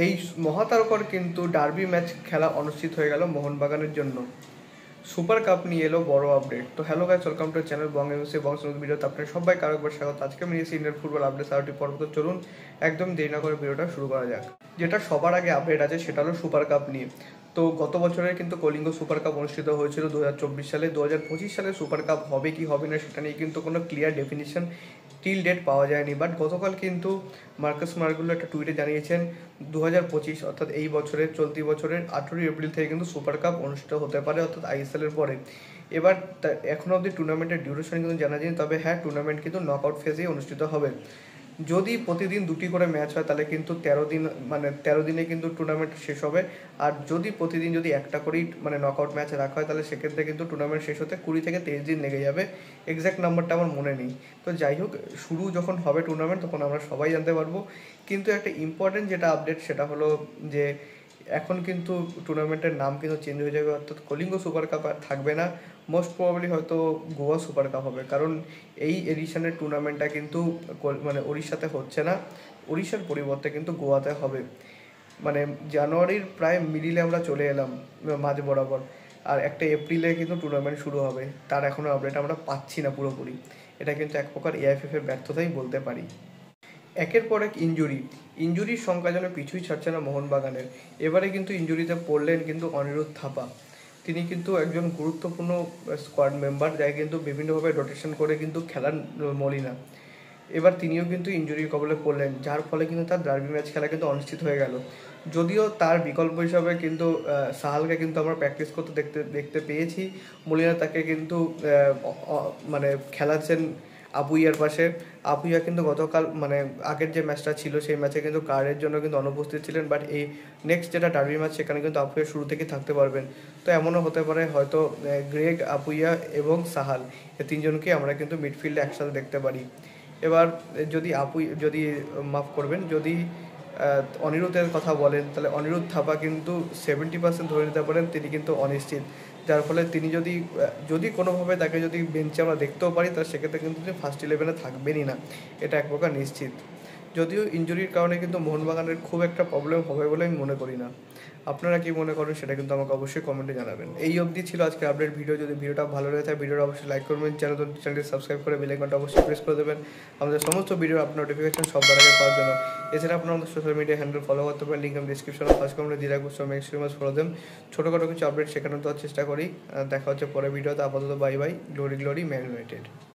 এই মহাতারকার কিন্তু derby match খেলা অনুষ্ঠিত হয়ে গেল মোহনবাগানের জন্য। সুপার কাপ নিয়ে এলো বড় আপডেট। তো hello guys, welcome to channel Bong MC Bong সমুদ্র ভিডিওতে আপনাদের সবাই কারো একবার স্বাগত। আজকে আমি নিয়েছি ইন্ডিয়ান ফুটবল আপডেট 7টি পর্ব। তো চলুন একদম দেরি না করে ভিডিওটা শুরু করা যাক। যেটা সবার আগে আপডেট আছে সেটা হলো সুপার কাপ নিয়ে। তো গত বছরের কিন্তু কলিঙ্গ সুপার কাপ অনুষ্ঠিত হয়েছিল 2024 সালে। 2025 সালে সুপার কাপ হবে কি হবে না সেটা নিয়ে কিন্তু কোনো ক্লিয়ার ডেফিনিশন টিল ডেট পাওয়া যায়নি। বাট গতকাল কিন্তু মার্কাস মার্গুলো একটা টুইটে জানিয়েছেন 2025 অর্থাৎ এই বছরের চলতি বছরের 18 এপ্রিল থেকে কিন্তু সুপার কাপ অনুষ্ঠিত হতে পারে, অর্থাৎ আইএসএল এর পরে। এবার এখনো অবধি টুর্নামেন্টের ডিউরেশন কিন্তু জানা যায়নি, তবে হ্যাঁ টুর্নামেন্ট কিন্তু নকআউট ফেজেই অনুষ্ঠিত হবে। যদি প্রতিদিন দুটি করে ম্যাচ হয় তাহলে কিন্তু 13 দিনে কিন্তু টুর্নামেন্ট শেষ হবে। আর যদি প্রতিদিন যদি একটা করেই নকআউট ম্যাচ রাখা হয় তাহলে সেক্ষেত্রে কিন্তু টুর্নামেন্ট শেষ হতে 20 থেকে 23 দিন লেগে যাবে। এক্স্যাক্ট নাম্বারটা আমার মনে নেই। তো যাই হোক, শুরু যখন হবে টুর্নামেন্ট তখন আমরা সবাই জানতে পারবো। কিন্তু একটা ইম্পর্টেন্ট যেটা আপডেট সেটা হলো যে এখন কিন্তু টুর্নামেন্টের নাম কিন্তু চেঞ্জ হয়ে যাবে, অর্থাৎ কলিঙ্গ সুপার কাপ আর থাকবে না। মোস্ট প্রবাবলি হয়তো গোয়া সুপার কাপ হবে, কারণ এই এডিশনের টুর্নামেন্টটা কিন্তু উড়িষ্যাতে হচ্ছে না, উড়িষ্যার পরিবর্তে কিন্তু গোয়াতে হবে। জানুয়ারির প্রায় মিডিলে আমরা চলে এলাম মাঝ বরাবর, আর একটা এপ্রিলে কিন্তু টুর্নামেন্ট শুরু হবে। তার এখনও আপডেট আমরা পাচ্ছি না পুরোপুরি। এটা কিন্তু এক প্রকার এআইএফএফের ব্যর্থতাই বলতে পারি। একের পর এক ইঞ্জুরির সংখ্যা যেন পিছুই ছাড়ছে না মোহনবাগানের। এবারে কিন্তু ইঞ্জুরিতে পড়লেন কিন্তু অনিরুদ্ধ থাপা। তিনি কিন্তু একজন গুরুত্বপূর্ণ স্কোয়াড মেম্বার, যাকে কিন্তু বিভিন্নভাবে রোটেশন করে কিন্তু খেলান মলিনা। এবার তিনিও কিন্তু ইঞ্জুরির কবলে পড়লেন, যার ফলে কিন্তু তার ডার্বি ম্যাচ খেলা কিন্তু অনুষ্ঠিত হয়ে গেল। যদিও তার বিকল্প হিসাবে কিন্তু সাহালকে কিন্তু আমরা প্র্যাকটিস করতে দেখতে পেয়েছি। মলিনা তাকে কিন্তু খেলাচ্ছেন আপুইয়ার পাশে। আপুইয়া কিন্তু গতকাল আগের যে ম্যাচটা ছিল সেই ম্যাচে কিন্তু কার্ডের জন্য কিন্তু অনুপস্থিত ছিলেন। বাট এই নেক্সট যেটা ডার্বি ম্যাচ সেখানে কিন্তু আপুইয়া শুরু থেকে থাকতে পারবেন। তো এমনও হতে পারে হয়তো গ্রেগ, আপুইয়া এবং সাহাল এই তিনজনকে আমরা কিন্তু মিডফিল্ডে একসাথে দেখতে পারি। এবার যদি অনিরুদ্ধের কথা বলেন তাহলে অনিরুদ্ধ থাপা কিন্তু 70% ধরে নিতে পারেন তিনি কিন্তু অনিশ্চিত, যার ফলে তিনি যদি কোনোভাবে তাকে যদি বেঞ্চে আমরা দেখতেও পারি তাহলে সেক্ষেত্রে কিন্তু তিনি ফার্স্ট 11-এ থাকবেনই না, এটা এক প্রকার নিশ্চিত। যদিও ইঞ্জুরির কারণে কিন্তু মোহনবাগানের খুব একটা প্রবলেম হবে বলে আমি মনে করি না। আপনারা কি মনে করেন সেটা কিন্তু আমাকে অবশ্যই কমেন্টে জানাবেন। এই অবধি ছিল আজকে আপডেট ভিডিও। যদি ভিডিওটা ভালো লেগে থাকে ভিডিওটা অবশ্যই লাইক করবেন, চ্যানেলটি সাবস্ক্রাইব করে বেল আইকনটা অবশ্যই প্রেস করে দেবেন আমাদের সমস্ত ভিডিও আপনার নোটিফিকেশন সবার আগে পাওয়ার জন্য। এছাড়া আপনারা আমাদের সোশ্যাল মিডিয়া হ্যান্ডেল ফলো করতে পারেন, লিঙ্ক আমি ডিসক্রিপশনে ফার্স্ট কমেন্টে দিয়ে রাখবো। So make sure must follow them. ছোটোখাটো কিছু আপডেট সেখানে দেওয়ার চেষ্টা করি। দেখা হচ্ছে পরে ভিডিওতে। আপাতত bye bye. Glory man United.